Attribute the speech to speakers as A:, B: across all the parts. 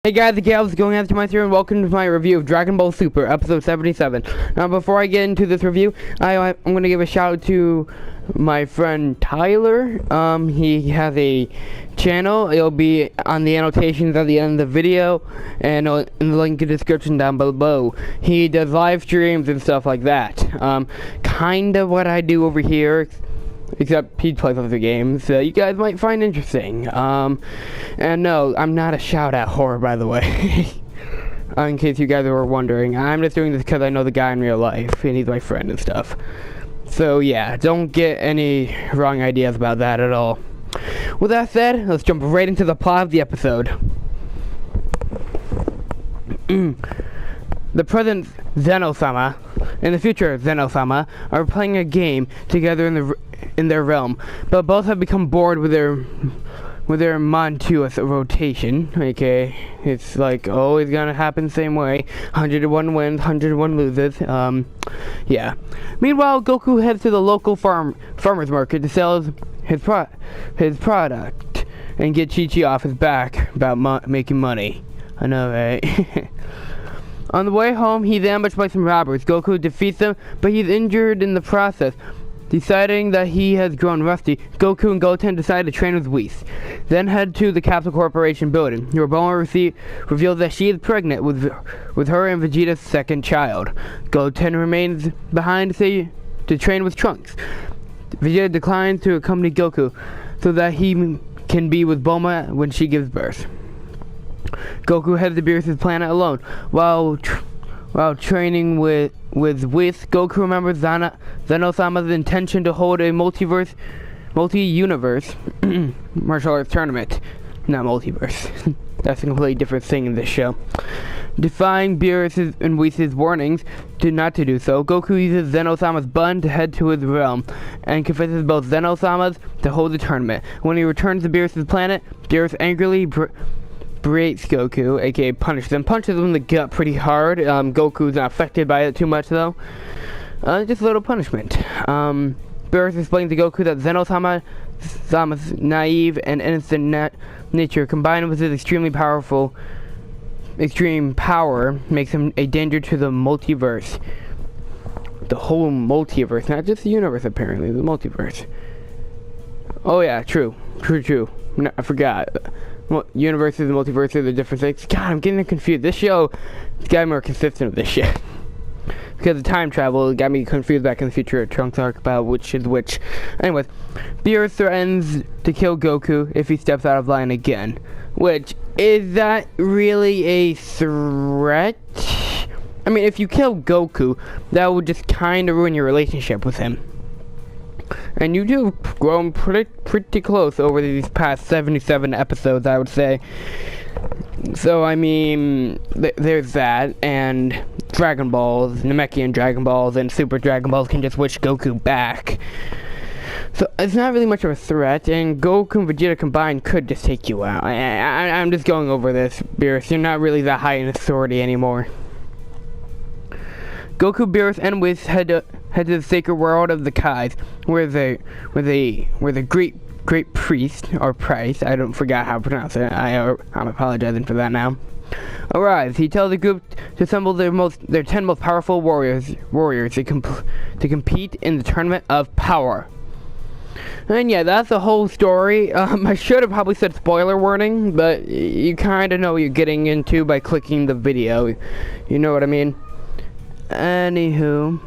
A: Hey guys, the gals going after my theory, and welcome to my review of Dragon Ball Super, episode 77. Now, before I get into this review, I'm going to give a shout out to my friend Tyler. He has a channel. It'll be on the annotations at the end of the video, and in the link in the description down below. He does live streams and stuff like that. Kind of what I do over here, except he plays other games that you guys might find interesting. And no, I'm not a shout-out whore, by the way. In case you guys were wondering. I'm just doing this because I know the guy in real life, and he's my friend and stuff. So yeah, don't get any wrong ideas about that at all. With that said, let's jump right into the plot of the episode. The present Zeno-sama and the future Zeno-sama are playing a game together in their realm, but both have become bored with their monstrous rotation. Okay, it's like always gonna happen the same way. 101 wins, 101 loses. Yeah. Meanwhile, Goku heads to the local farmer's market to sell his product and get Chi-Chi off his back about making money. I know, right? On the way home, he's ambushed by some robbers. Goku defeats them, but he's injured in the process. Deciding that he has grown rusty, Goku and Goten decide to train with Whis. Then head to the Capsule Corporation building, where Bulma reveals that she is pregnant with her and Vegeta's second child. Goten remains behind to train with Trunks. Vegeta declines to accompany Goku so that he can be with Bulma when she gives birth. Goku heads to Beerus' planet alone. While training with Whis, Goku remembers Zeno-sama's intention to hold a multi-universe martial arts tournament. Not multiverse. That's a completely different thing in this show. Defying Beerus' and Whis' warnings not to do so, Goku uses Zeno-sama's bun to head to his realm and convinces both Zeno-samas to hold the tournament. When he returns to Beerus' planet, Beerus angrily berates Goku, aka punches him in the gut pretty hard. Goku's not affected by it too much though. Just a little punishment. Beerus explains to Goku that Zeno-sama's naive and innocent nature combined with his extreme power makes him a danger to the multiverse. The whole multiverse, not just the universe apparently, the multiverse. Oh yeah, true. No, I forgot. Universes and multiverses are different things. God, I'm getting confused. This show got me more consistent with this shit. Because of time travel, it got me confused back in the future at Trunks arc about which is which. Anyways, Beerus threatens to kill Goku if he steps out of line again. Which, is that really a threat? I mean, if you kill Goku, that would just kind of ruin your relationship with him. And you do have grown pretty close over these past 77 episodes, I would say. So, I mean, there's that, and Dragon Balls, Namekian Dragon Balls, and Super Dragon Balls can just wish Goku back. So, it's not really much of a threat, and Goku and Vegeta combined could just take you out. I'm just going over this, Beerus. You're not really that high in authority anymore. Goku, Beerus, and Whis head to the sacred world of the Kais, where the great priest, or priest, I don't forget how to pronounce it, I'm apologizing for that now, arrives. He tells the group to assemble their 10 most powerful warriors to compete in the tournament of power. And yeah, that's the whole story. I should have probably said spoiler warning, but you kind of know what you're getting into by clicking the video. You know what I mean? Anywho,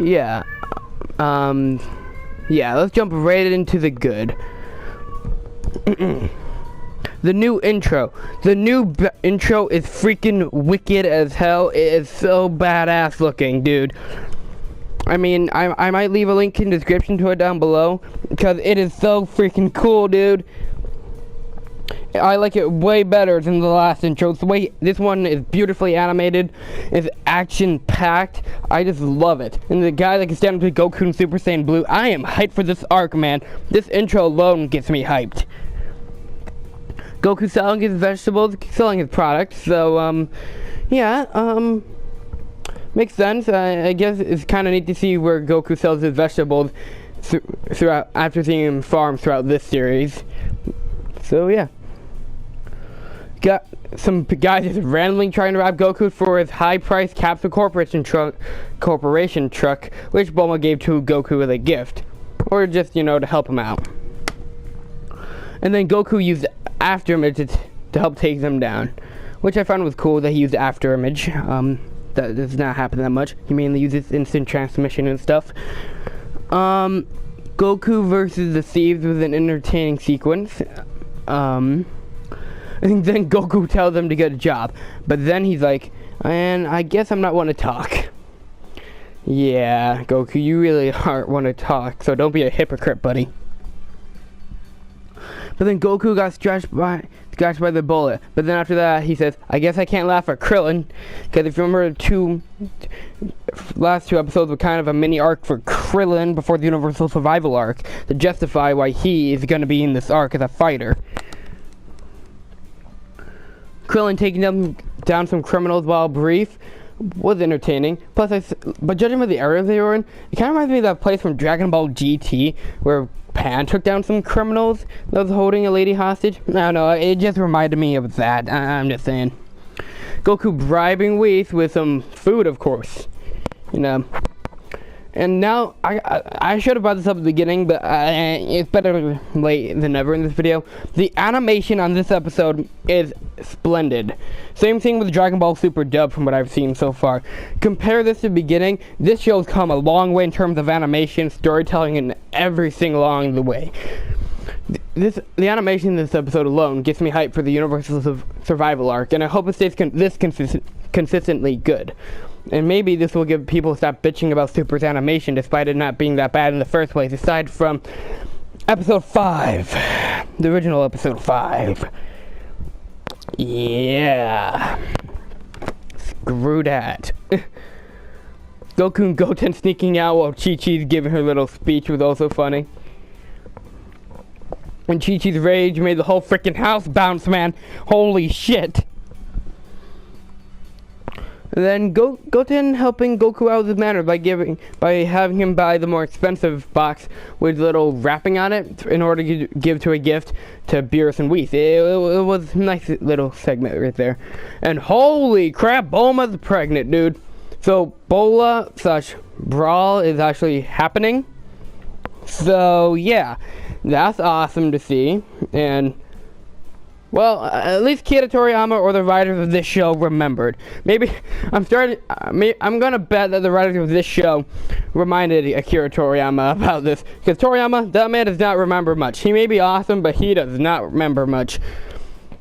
A: yeah, let's jump right into the good. The new intro. The new intro is freaking wicked as hell. It is so badass looking, dude. I mean, I might leave a link in the description to it down below, because it is so freaking cool, dude. I like it way better than the last intro. This one is beautifully animated. It's action-packed. I just love it. And the guy that can stand up to Goku and Super Saiyan Blue, I am hyped for this arc, man. This intro alone gets me hyped. Goku selling his vegetables, selling his products. So, yeah, makes sense. I guess it's kind of neat to see where Goku sells his vegetables throughout after seeing him farm throughout this series. So, yeah. got some guys just randomly trying to rob Goku for his high-priced Capsule Corporation truck, which Bulma gave to Goku as a gift, or just, to help him out. And then Goku used Afterimage to help take them down, which I found was cool that he used Afterimage. That does not happen that much. He mainly uses instant transmission and stuff. Goku versus the Thieves was an entertaining sequence. And then Goku tells them to get a job, but then he's like, and I guess I'm not one to talk. Yeah, Goku, you really aren't one to talk, so don't be a hypocrite, buddy. But then Goku got scratched by the bullet. But then after that, he says, I guess I can't laugh at Krillin. Because if you remember, last two episodes were kind of a mini arc for Krillin before the Universal Survival arc to justify why he is going to be in this arc as a fighter. Krillin taking down some criminals while brief was entertaining. Plus, but judging by the area they were in, it kind of reminds me of that place from Dragon Ball GT where Pan took down some criminals that was holding a lady hostage. I don't know, it just reminded me of that. I'm just saying. Goku bribing Whis with some food, of course. And now, I should have brought this up at the beginning, but it's better late than never in this video. The animation on this episode is splendid. Same thing with Dragon Ball Super dub from what I've seen so far. Compare this to the beginning, this show's come a long way in terms of animation, storytelling, and everything along the way. The animation in this episode alone gets me hyped for the Universal Survival arc, and I hope it stays consistently good. And maybe this will give people stop bitching about Super's animation despite it not being that bad in the first place, aside from episode 5. The original episode 5. Yeah. Screw that. Goku and Goten sneaking out while Chi-Chi's giving her little speech was also funny. And Chi-Chi's rage made the whole freaking house bounce, man. Holy shit. And then Goten helping Goku out of his manner by having him buy the more expensive box with little wrapping on it in order to give to a gift to Beerus and Whis. It was a nice little segment right there. And holy crap, Bulma's pregnant, dude. So Bola/Brawl is actually happening. So yeah, that's awesome to see. And well, at least Akira Toriyama or the writers of this show remembered. Maybe I'm gonna bet that the writers of this show reminded Akira Toriyama about this, because Toriyama, that man does not remember much. He may be awesome, but he does not remember much.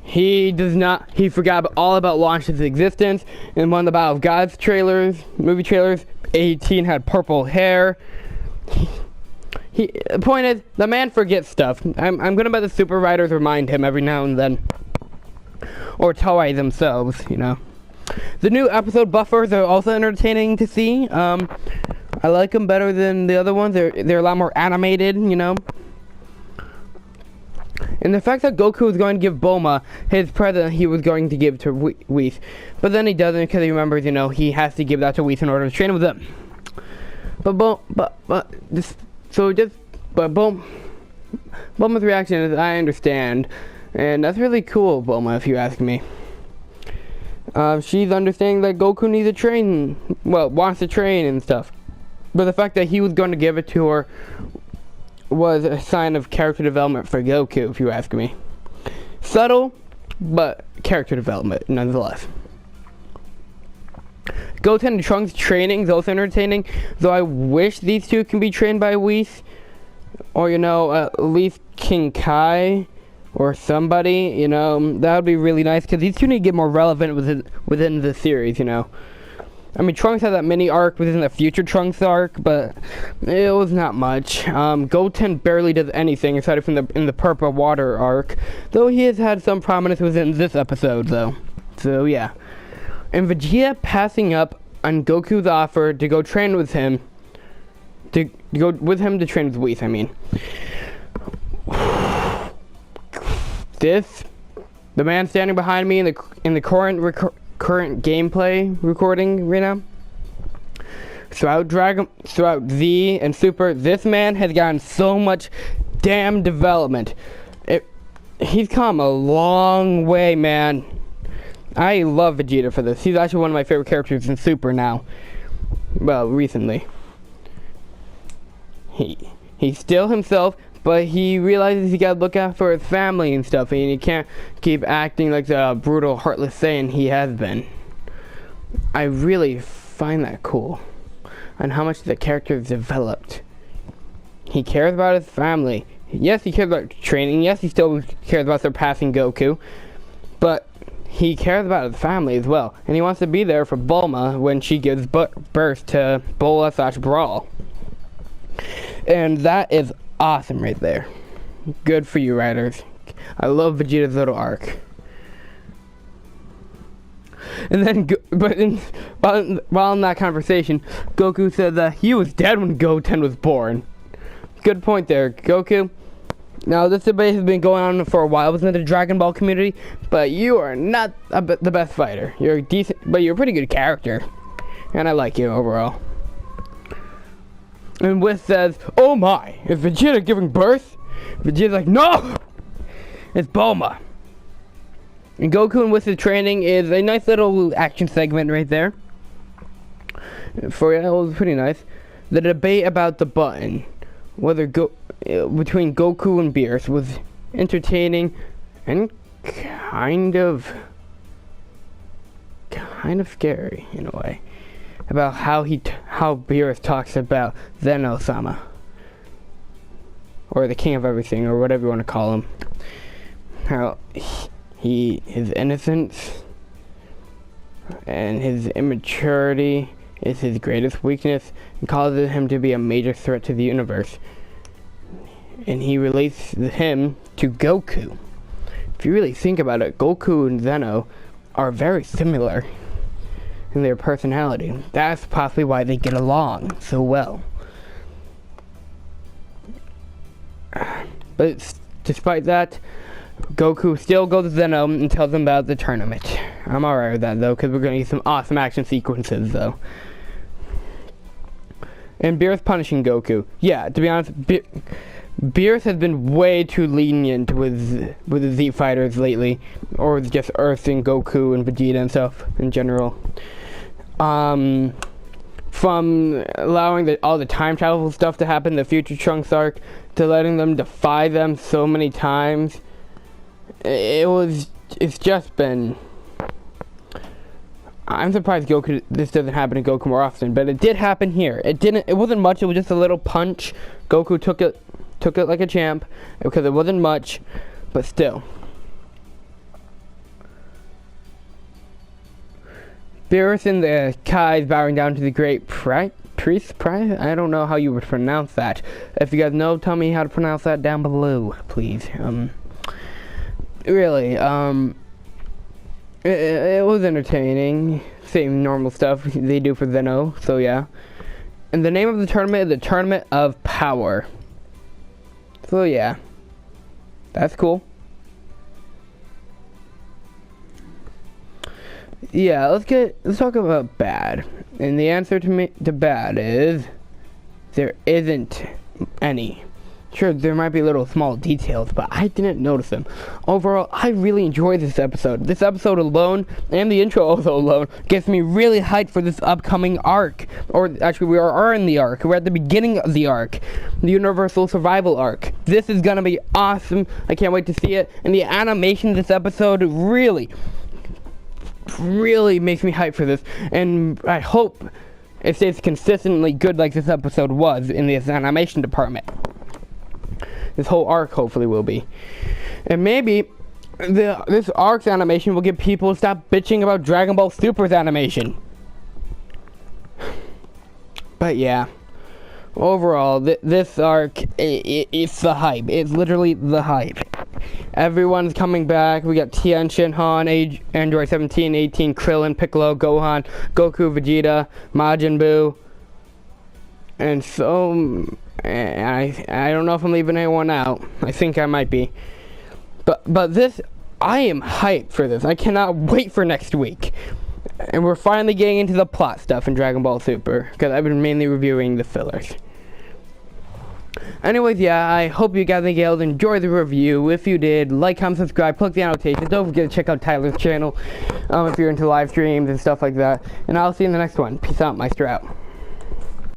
A: He forgot all about Launch's existence. In one of the Battle of Gods movie trailers, 18 had purple hair. The point is, the man forgets stuff. I'm gonna bet the super writers remind him every now and then. Or Toei themselves, The new episode buffers are also entertaining to see. I like them better than the other ones. They're a lot more animated, And the fact that Goku was going to give Bulma his present he was going to give to Whis. But then he doesn't because he remembers, he has to give that to Whis in order to train with them. Bulma's reaction is, I understand, and that's really cool, Bulma, if you ask me. She's understanding that Goku needs to train, wants to train and stuff. But the fact that he was going to give it to her was a sign of character development for Goku, if you ask me. Subtle, but character development, nonetheless. Goten and Trunks training is also entertaining, though I wish these two can be trained by Whis. Or, at least King Kai or somebody, that would be really nice, because these two need to get more relevant within the series, I mean, Trunks had that mini arc within the future Trunks arc, but it was not much. Goten barely does anything aside from in the Purple Water arc, though he has had some prominence within this episode, though. So, yeah. And Vegeta passing up on Goku's offer to go train with him, to go with him to train with Whis, I mean. The man standing behind me in the current gameplay recording right now. Throughout Z and Super, this man has gotten so much damn development. he's come a long way, man. I love Vegeta for this. He's actually one of my favorite characters in Super now. Well, recently. He's still himself, but he realizes he gotta look out for his family and stuff, and he can't keep acting like the brutal, heartless Saiyan he has been. I really find that cool, and how much the character has developed. He cares about his family. Yes, he cares about training. Yes, he still cares about surpassing Goku, but he cares about his family as well, and he wants to be there for Bulma when she gives birth to Bola/Brawl. And that is awesome right there. Good for you, writers. I love Vegeta's little arc. And then, while in that conversation, Goku said that he was dead when Goten was born. Good point there, Goku. Now, this debate has been going on for a while within the Dragon Ball community, but you are not the best fighter. You're decent, but you're a pretty good character, and I like you overall. And Whis says, "Oh my, is Vegeta giving birth?" Vegeta's like, "No! It's Bulma." And Goku and Whis' training is a nice little action segment right there. It was pretty nice. The debate about the button, between Goku and Beerus, was entertaining and kind of scary in a way. About how Beerus talks about Zeno-sama, or the king of everything, or whatever you want to call him. How his innocence and his immaturity is his greatest weakness, and causes him to be a major threat to the universe. And he relates him to Goku. If you really think about it, Goku and Zeno are very similar in their personality. That's possibly why they get along so well. But despite that, Goku still goes to Zeno and tells him about the tournament. I'm alright with that though, because we're going to get some awesome action sequences though. And Beerus punishing Goku. Yeah, to be honest, Beerus has been way too lenient with the Z fighters lately, or just Earth and Goku and Vegeta and stuff in general. From allowing all the time travel stuff to happen in the Future Trunks arc, to letting them defy them so many times. It's just been... I'm surprised this doesn't happen to Goku more often, but it did happen here. It wasn't much, it was just a little punch. Goku took it like a champ, because it wasn't much, but still. Beerus and the Kai's bowing down to the great priest. I don't know how you would pronounce that. If you guys know, tell me how to pronounce that down below, please. Really, it was entertaining. Same normal stuff they do for Zeno, so yeah. And the name of the tournament is the Tournament of Power. So yeah, that's cool. Yeah, let's talk about bad. And the answer to bad is there isn't any. Sure, there might be little small details, but I didn't notice them. Overall, I really enjoyed this episode. This episode alone, and the intro also alone, gets me really hyped for this upcoming arc. Or actually, we are in the arc. We're at the beginning of the arc. The Universal Survival arc. This is gonna be awesome. I can't wait to see it. And the animation of this episode really makes me hyped for this. And I hope it stays consistently good like this episode was in this animation department. This whole arc hopefully will be. And maybe this arc's animation will get people to stop bitching about Dragon Ball Super's animation. But yeah, overall, this arc, it's the hype. It's literally the hype. Everyone's coming back. We got Tien, Shinhan, Android 17, 18, Krillin, Piccolo, Gohan, Goku, Vegeta, Majin Buu, and so... I don't know if I'm leaving anyone out. I think I might be. But this, I am hyped for this. I cannot wait for next week. And we're finally getting into the plot stuff in Dragon Ball Super, because I've been mainly reviewing the fillers. Anyways, yeah, I hope you guys enjoyed the review. If you did, like, comment, subscribe, click the annotations. Don't forget to check out Tyler's channel if you're into live streams and stuff like that. And I'll see you in the next one. Peace out, Meister out.